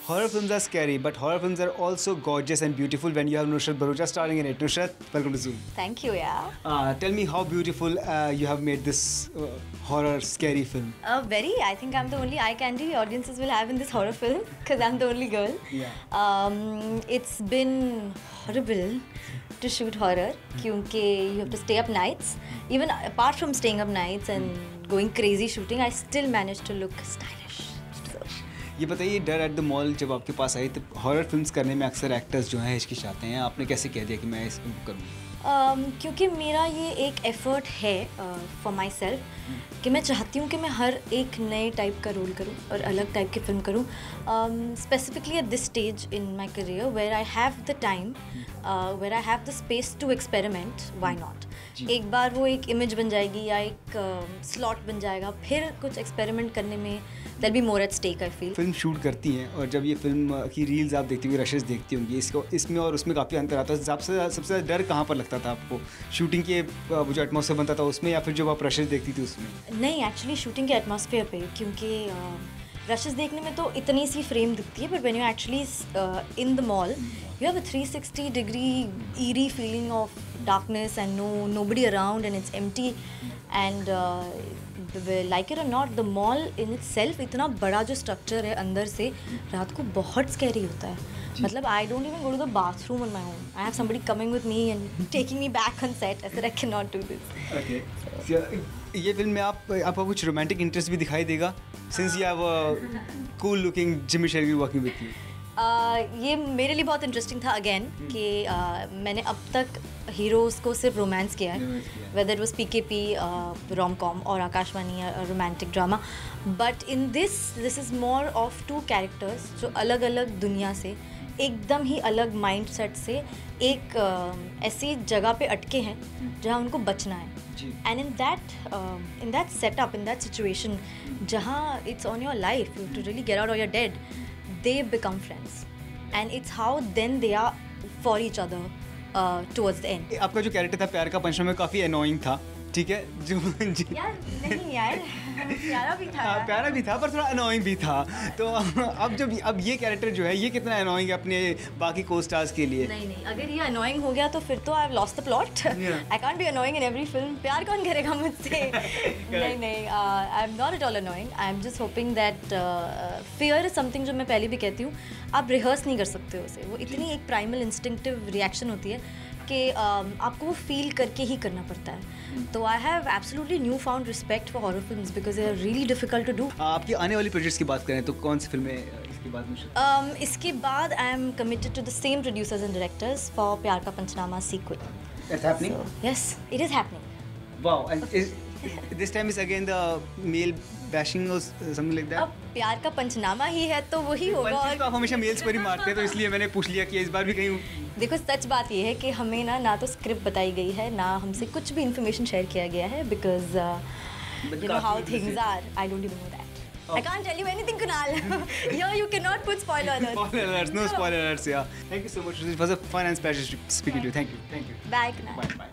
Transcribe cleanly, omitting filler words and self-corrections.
Horror films are scary, but horror films are also gorgeous and beautiful when you have Nusrat Bharucha starring in it. Nusrat, welcome to Zoom. Thank you, yeah. Tell me how beautiful you have made this horror scary film. I think I'm the only eye candy audiences will have in this horror film because I'm the only girl. Yeah. It's been horrible to shoot horror because you have to stay up nights. Even apart from staying up nights and going crazy shooting, I still managed to look stylish. ये बताइए, डर at the mall जब आपके पास आई तो horror films करने में अक्सर actors जो हैं हिचकिचाते हैं, आपने कैसे कह दिया कि मैं इसको करूँ? क्योंकि मेरा ये एक एफर्ट है फॉर माई सेल्फ कि मैं चाहती हूँ कि मैं हर एक नए टाइप का रोल करूँ और अलग टाइप की फिल्म करूँ, specifically at this stage in my career where I have the time, where I have the space to experiment, why not. एक बार वो एक इमेज बन जाएगी या एक स्लॉट बन जाएगा, फिर कुछ एक्सपेरिमेंट करने में there'll be more at stake, I feel. Film shoot करती हैं और जब ये फिल्म की रील्स आप देखती होंगी, रशेस देखती होंगी, इसको इसमें और उसमें काफ़ी अंतर आता है. सबसे ज़्यादा डर कहाँ पर लगता था आपको? शूटिंग के जो एटमॉस्फेयर बनता था उसमें, या फिर जब आप रशेस देखती थी उसमें? नहीं, एक्चुअली शूटिंग के एटमॉस्फेयर पे, क्योंकि रशेस देखने में तो इतनी सी फ्रेम दिखती है, but when you actually in the mall you have a 360 degree eerie feeling of darkness and nobody around and it's empty and like it or not, the mall in itself इतना बड़ा जो structure है अंदर से, रात को बहुत scary होता है. मतलब I don't even go to the bathroom on my own. I have somebody coming with me and taking me back on set. I said I cannot do this. Okay. ये फिल्म में आपका कुछ romantic interest भी दिखाई देगा? Since you have a cool looking Jimmy Sherry working with you. ये मेरे लिए बहुत इंटरेस्टिंग था अगेन कि मैंने अब तक हीरोज़ को सिर्फ रोमांस किया है, whether it was PKP, rom com और Akashvani romantic drama, but in this is more of two characters जो अलग अलग दुनिया से, एकदम ही अलग माइंड सेट से एक ऐसी जगह पे अटके हैं जहाँ उनको बचना है. And in that setup, in that situation जहाँ it's on your life, you to really get out or your dead, they become friends and it's how then they are for each other towards the end. आपका जो character था प्यार का पंचनामा में काफ़ी annoying था, ठीक है? यार नहीं यार, प्यारा भी था पर थोड़ा अनोइंग भी था. तो अब ये कैरेक्टर जो है ये कितना अनोइंग है अपने बाकी को स्टार्स के लिए? नहीं, अगर ये अनोइंग हो गया तो फिर तो I have lost the plot. I can't be annoying in every film. प्यार कौन करेगा मुझसे? नहीं, I am not at all annoying. I am just hoping that fear is something जो मैं पहले भी कहती हूँ, आप रिहर्स नहीं कर सकते हो उसे. वो इतनी एक प्राइमल इंस्टिंक्टिव रिएक्शन होती है कि आपको वो फील करके ही करना पड़ता है. तो I have absolutely new found respect for horror films because they are really difficult to do. आपकी आने वाली प्रोजेक्ट्स की बात करें तो कौन सी फिल्में इसके बाद में? इसके बाद I am committed to the same producers and directors for Pyaar Ka Punchnama sequel. That's happening? Yes, it is happening. Wow, and this time is again the male bashing or something like that? अब प्यार का पंचनामा ही है तो वही होगा. और आप हमेशा मेल्स पर ही मारते हैं तो इसलिए मैंने पूछ लिया कि इस बार भी कहीं. देखो, सच बात ये है कि हमें ना तो स्क्रिप्ट बताई गई है, ना हमसे कुछ भी इन्फॉर्मेशन शेयर किया गया है, because you know how things are. I don't even know that. I can't tell you anything, Kunal. Here you cannot put spoiler alerts. Spoiler alerts, no spoiler alerts. Yeah. Thank you so much. It was a fun and pleasure speaking to you. Thank you. Bye, Kunal. Bye.